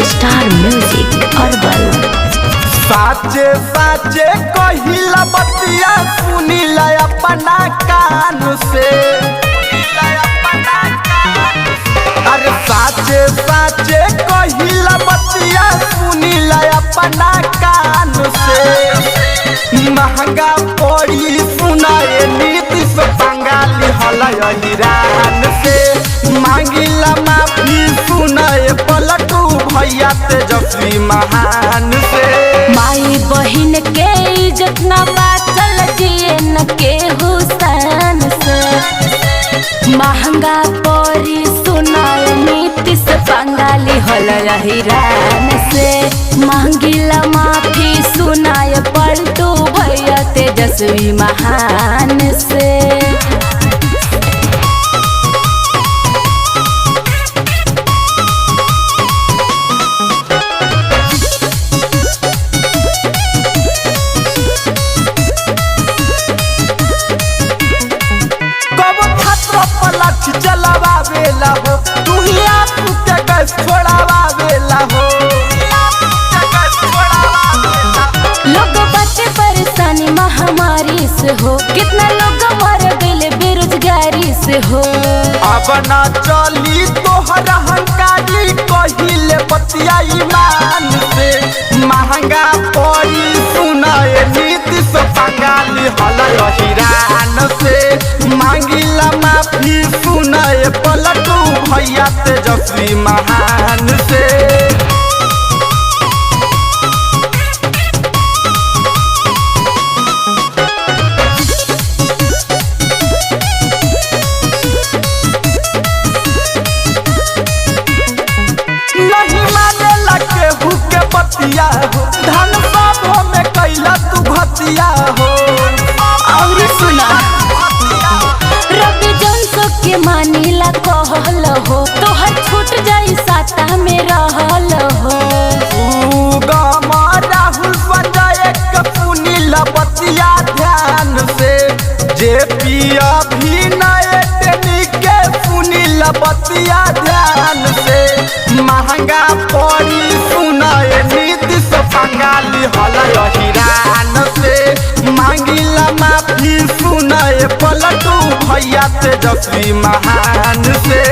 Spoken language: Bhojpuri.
Star music urban. साचे साचे कहिला बतिया सुनिला अपना कान से। अरे साचे साचे कहिला बतिया सुनिला अपना कान से। महंगा पड़ी सुनाए नीतीश बंगाली हलरान से। मांगिला माफी सुनाए पलटू भैया तेजस्वी महान से। माई बहिन के इज्जत न बाचल जिए न के हुसैन से। महंगा पड़ी सुनाए नीतीश बंगाली हलरान से। मांगिला माफी सुनाए पलटू भैया तेजस्वी महान से। चलावेला हो तू ही आपू के गैस छोड़ावेला हो। लोग बाटे परेशानी महामारी से हो। कितना लोग मर गए बेरोजगारी से हो। अब ना चली तोहर हंकारी कहिले बतिया ईमान से। महंगा पड़ी सुनाए नीतीश बंगाली हलरान से। मांगिला माफी सुनाए पलटू भैया तेजस्वी महान से। नहीं माने लगे हुके बतिया हो। धन बाबो में कैला तू भतिया हो। और सुना रवि जंसो के मानीला कहल हो। तोहर छूट जाई साता में रहल हो। राहुल संजय के सुनीला बतिया ध्यान से। जे पिया भी नए के सुनीला बतिया ध्यान से। महंगा पड़ी सुनाए नीतीश बंगाली हलरान से। मांगिला माफी सुनाए पलटू भैया तेजस्वी महान से।